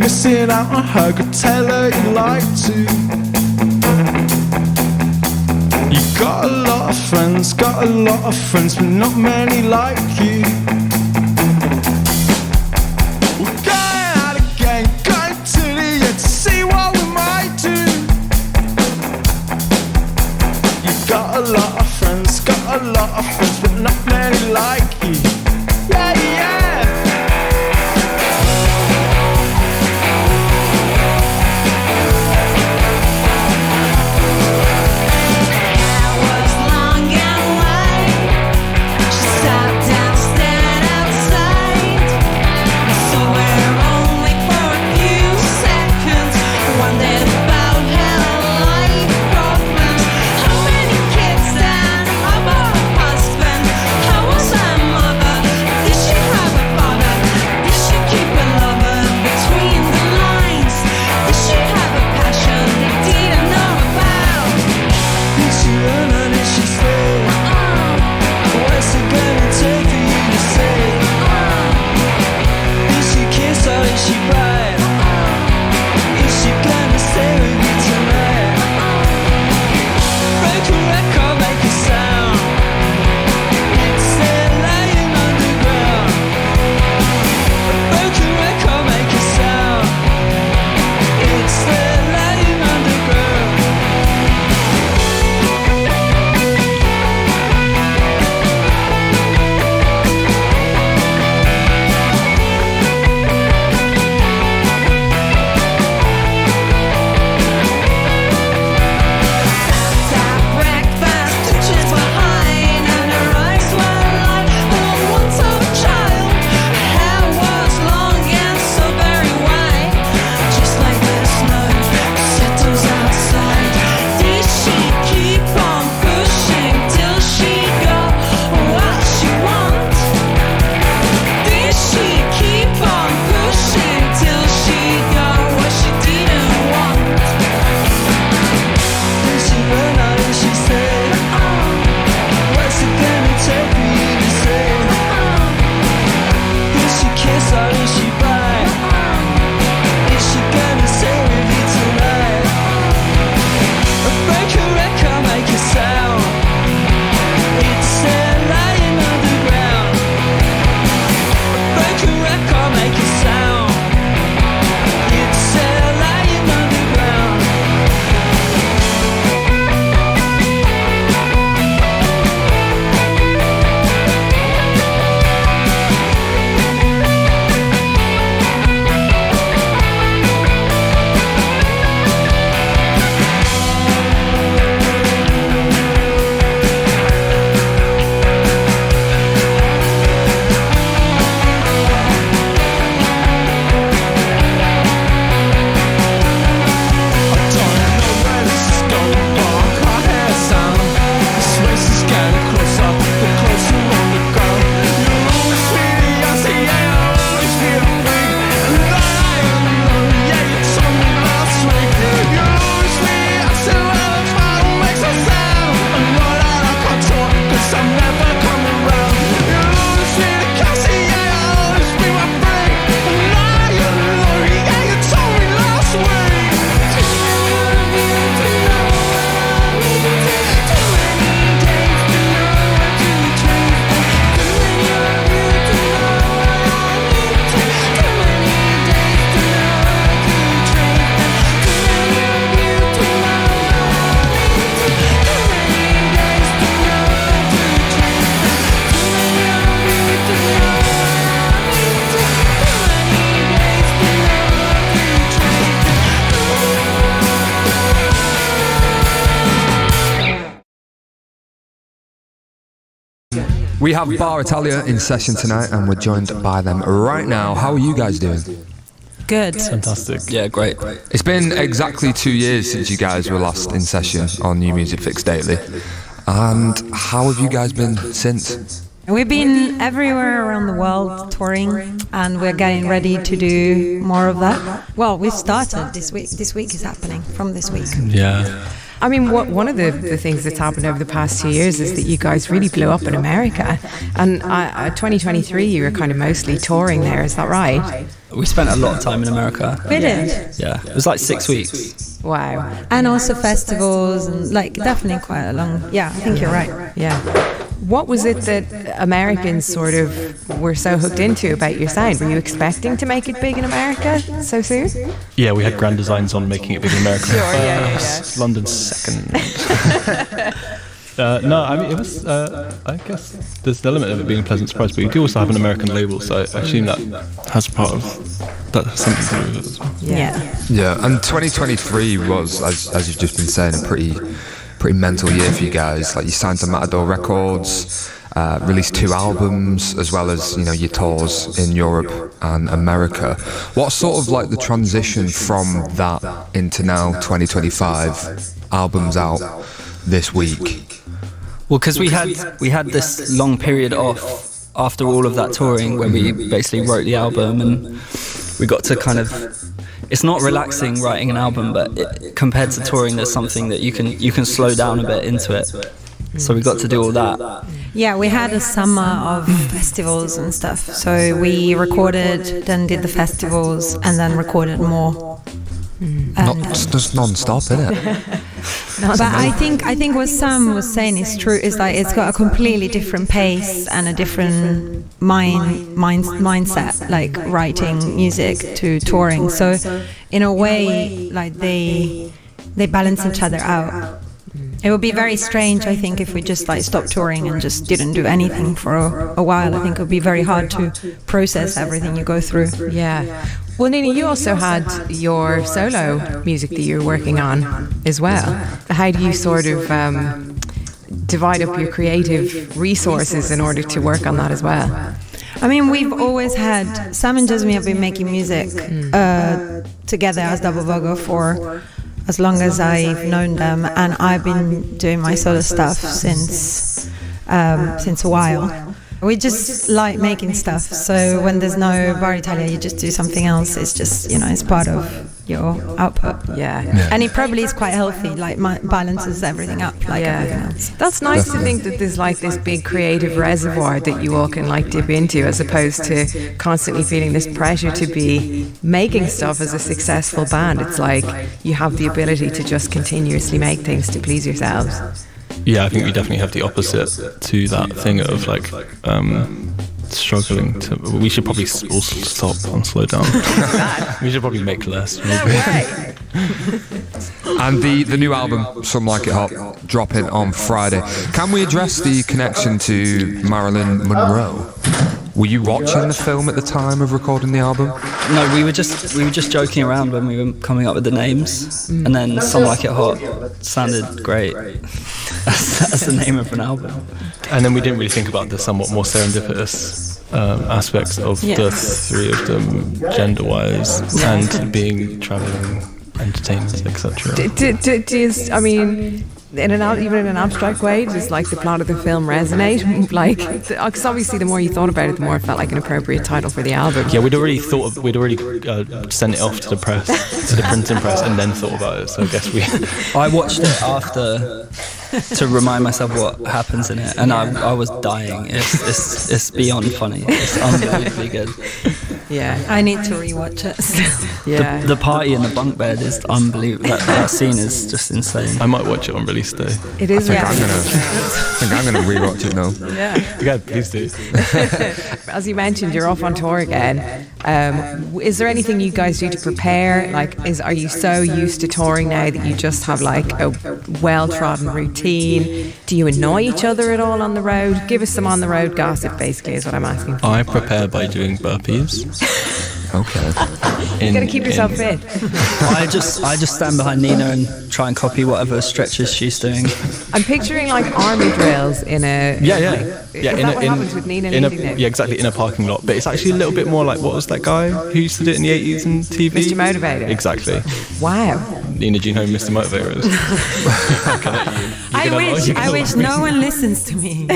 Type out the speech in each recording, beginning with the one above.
missing out on her, could tell her you like to. You got a lot of friends, got a lot of friends, but not many like you. We're going out again, going to the end to see what we might do. You got a lot of friends, got a lot of friends, but not many like you. Yeah, yeah. We have Bar Italia in session tonight and we're joined by them right now. How are you guys doing? Good. Fantastic. Yeah, great. It's been exactly 2 years since you guys were last in session on New Music Fix Daily. And how have you guys been since? We've been everywhere around the world touring, and we're getting ready to do more of that. Well, we've started this week. This week is happening from this week. Yeah. I mean, one of the things that's happened over the past 2 years is that you guys really blew up in America. And 2023, you were kind of mostly touring there, is that right? We spent a lot of time in America. We did. Yeah, it was like 6 weeks. Wow. And also festivals and like definitely quite a long. Yeah, I think you're right. Yeah. What was it that Americans sort of were so hooked into about your sound? Were you expecting to make it big in America so soon? Yeah, we had grand designs on making it big in America Sure, yeah. first, London second. No, I mean, it was, I guess there's the element of it being a pleasant surprise, but we do also have an American label, so I assume that has something to do with it as well. Yeah, and 2023 was, as you've just been saying, a pretty mental year for you guys. Like, you signed to Matador Records, released 2 albums, as well as, you know, your tours in Europe and America. What's sort of like the transition from that into now 2025, albums out this week? Well, because we had this long period off after all of that touring where we basically wrote the album, and we got to kind of. It's not relaxing writing an album, but compared to touring, there's something that you can slow down a bit into it. So we got to do all that. Yeah, we had a summer of festivals and stuff. So we recorded, then did the festivals, and then recorded more. Just non-stop, innit? But I think what Sam was saying is true. Is like it's got a completely different pace and a different mindset, like writing music to touring. So in a way, like they balance each other out. It would be very strange, I think, if we just like stopped touring and just didn't do anything for a while. I think it would be very hard to process everything you go through. Yeah. Well, Nina, you also had your solo music that you're working on as well. How do you sort of divide up your creative resources in order to work on that as well? I mean, we've always had, Sam and Jasmine have been making music together as Double Vogo for as long as I've known them, and I've been doing my solo stuff since a while. We just like making stuff, so when there's no Bar Italia, you just do something else. It's just, you know, it's part of your output. Yeah. And it probably is quite healthy, like balances everything up like everything else. That's nice to think that there's like this big creative reservoir that you all can like dip into, as opposed to constantly feeling this pressure to be making stuff as a successful band. It's like you have the ability to just continuously make things to please yourselves. Yeah, I think we definitely have the opposite to that thing of like struggling to. We should probably all stop and slow down. We should probably make less. And the new album, Some Like It Hot, dropping on Friday. Can we address the connection to Marilyn Monroe? Were you watching the film at the time of recording the album? No, we were just joking around when we were coming up with the names, and then Some Like It Hot sounded great as the name of an album. And then we didn't really think about the somewhat more serendipitous aspects of the 3 of them, gender-wise, and being travelling entertainers, etc. I mean, even in an abstract way, does like the plot of the film resonate? Like, because obviously the more you thought about it, the more it felt like an appropriate title for the album. Yeah, we'd already sent it off to the press, to the printing press, and then thought about it. So I guess I watched it after to remind myself what happens in it, and I was dying. It's beyond funny. It's unbelievably good. Yeah, I need to rewatch it. Yeah, the party in the bunk bed is unbelievable. That scene is just insane. I might watch it on release day. it is. I think I'm gonna rewatch it now. Yeah, please do. As you mentioned, you're off on tour again. Is there anything you guys do to prepare? Like, are you so used to touring now that you just have like a well-trodden routine? Do you annoy each other at all on the road? Give us some on-the-road gossip, basically, is what I'm asking for. I prepare by doing burpees. Okay. You gotta keep yourself fit. I just stand behind Nina and try and copy whatever stretches she's doing. I'm picturing like army drills in a. Is that what happens with Nina leading it? Yeah, exactly, in a parking lot. But it's actually a little bit more like, what was that guy who used to do it in the 80s on TV? Mr. Motivator. Exactly. Wow. Nina, do you know who Mr. Motivator is? I wish no one listens to me.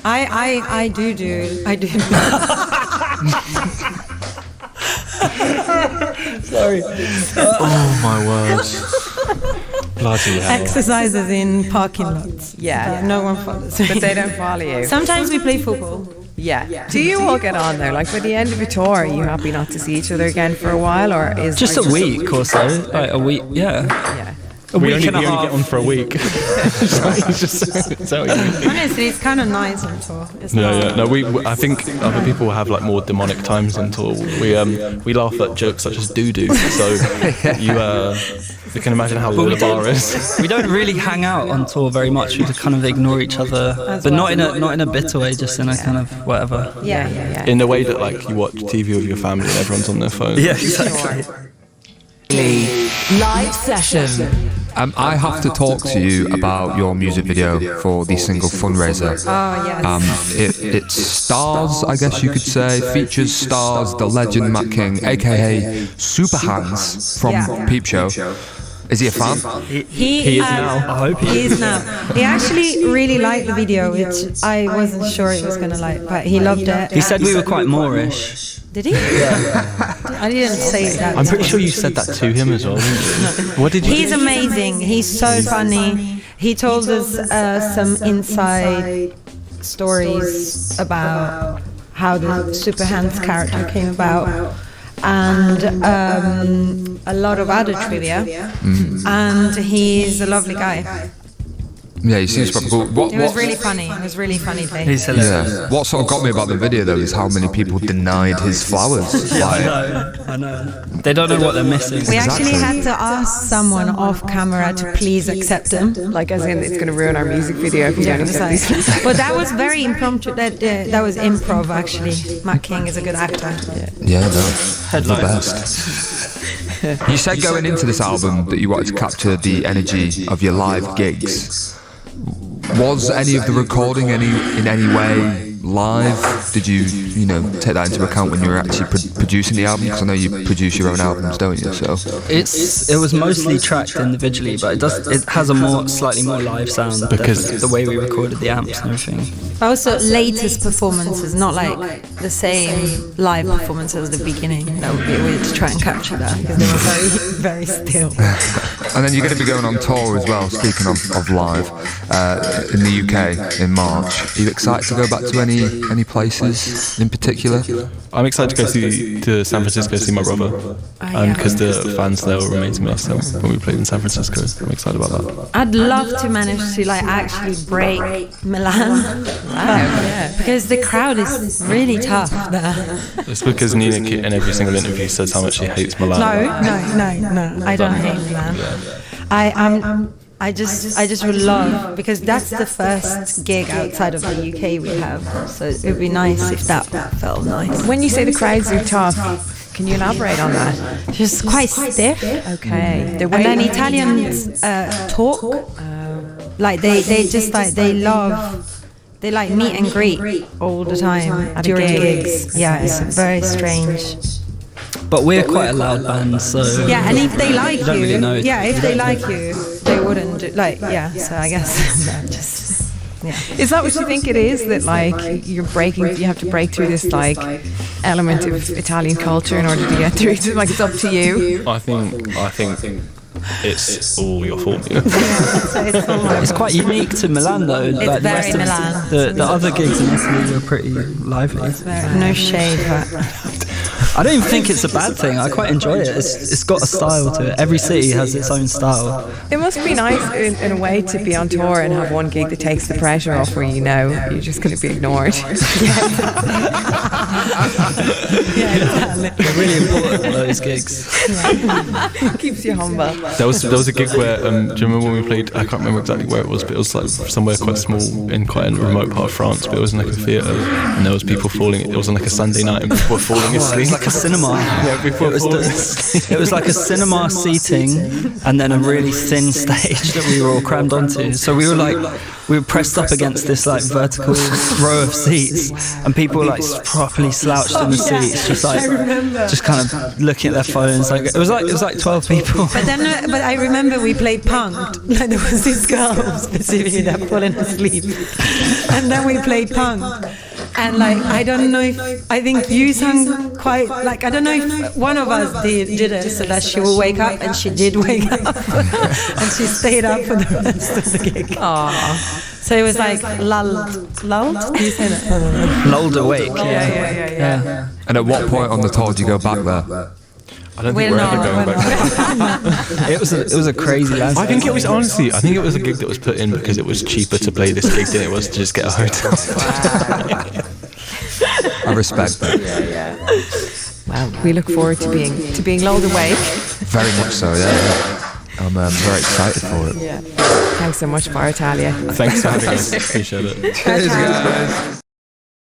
I do. Sorry. Oh my word. Bloody hell. Exercises in parking lots. Yeah. No one follows me. But they don't follow you. Sometimes we play football. Yeah. Do you all get on there? Like by the end of a tour, are you happy not to see each other again for a while, or is just a week or so? Like a week, yeah. We only get on for a week. Honestly, it's kind of nice on tour. No, I think other people have like more demonic times on tour. We laugh at jokes such as doo-doo. So you can imagine how low the bar is. We don't really hang out on tour very much. We just kind of ignore each other, but not in a bitter way, just in a kind of whatever. Yeah. In a way that like you watch TV with your family and everyone's on their phone. Yeah, exactly. Live session. I have to talk to you about your music video for the single Fundraiser. Oh, yes. It stars, I guess you could say, features stars the legend Matt King, aka Super Hands from Peep Show. Is he a fan? He is now. I hope he is now. He actually really liked the video, which I wasn't sure he was going to like, but he loved it. He said we were quite Moorish. Did he? Yeah. I didn't say that. I'm pretty sure you said that to him as well, didn't you? What did you He's amazing. He's so funny. He told us some inside stories about how the Super Hands character came about, and a lot of other trivia. And he's a lovely guy. Yeah, he seems proper cool. It was really funny. It was really funny thing. He's hilarious. Yeah. What sort of got me about the video though is how many people denied his flowers. I know. They don't know what they're missing. We actually had to ask someone off camera to please accept them. Like as in, it's going to ruin our music video if you don't accept these. But that was very impromptu. That was improv actually. Matt King is a good actor. Yeah, no, the best. You said going into this album that you wanted to capture the energy of your live gigs. Was any of the recording in any way live? Did you take that into account when you were actually producing the album? Because I know you produce your own albums, don't you? So it was mostly tracked individually, but it has a slightly more live sound because the way we recorded the amps and everything. Also, latest performances, not like the same live performance as the beginning. That would be weird to try and capture that because they were very, very still. And then you're going to be going on tour as well. Speaking of live, in the UK in March. Are you excited to go back to any places in particular? I'm excited to go to San Francisco to see my brother, and because the fans there will remain to miss when we played in San Francisco. I'm excited about that. I'd love to manage to actually break Milan. Because the crowd is really tough there. It's because Nina in every single interview says how much she hates Milan. No, I don't hate Milan. I just would love, because that's the first gig outside of the UK we have, so it would be nice if that felt nice. When you say the crowds are tough, can you elaborate on that? Just quite stiff. Okay. And then Italians talk, like they like meet and greet all the time during gigs. Yeah, it's very strange. But we're quite a loud band, so yeah. And if they like you, really know. If they like you, they wouldn't so I guess just. Yeah. Is that what you think it is? That you have to break through this element of Italian culture in order to get through to it's up to you? I think it's all your fault. It's quite unique to Milan though. It's very Milan. The other gigs in Italy were pretty lively. No shade, but I don't even think it's a bad thing. I quite enjoy it. It's got a style to it. Every city has its own style. It must be nice in a way to be on tour and have one gig that takes the pressure off where you're just going to be ignored. They're really important, those gigs. Keeps you humble. There was a gig where, do you remember when we played, I can't remember exactly where it was, but it was somewhere quite small in quite a remote part of France, but it was in a theatre, and there was people falling, it was on a Sunday night, and people were falling asleep. It was like a cinema. It was like a cinema seating, and then a really thin stage that we were all crammed onto. So we were pressed up against this vertical row of seats, and people were properly slouched in the seats, just kind of looking at their phones. It was like 12 people. But I remember we played punk. There was this girl specifically that fallen asleep, and then we played punk. And I don't know if I think you sang quite like, I don't know if one of us did it so that she will wake up, and she did wake up, and she stayed up for the rest of the gig. So it was like lulled. Do you say that? Lulled awake. Yeah. And at what point on the tour did you go back there? I don't think we're ever going back. It was a crazy landscape. I think it was honestly, I think it was a gig that was put in because it was cheaper to play this gig than it was to just get a hotel. I respect that. Well, we look forward to being lulled awake. Very much so, yeah. I'm very excited for it. Thanks so much for Italia. Thanks for having us. Appreciate it. Cheers, guys.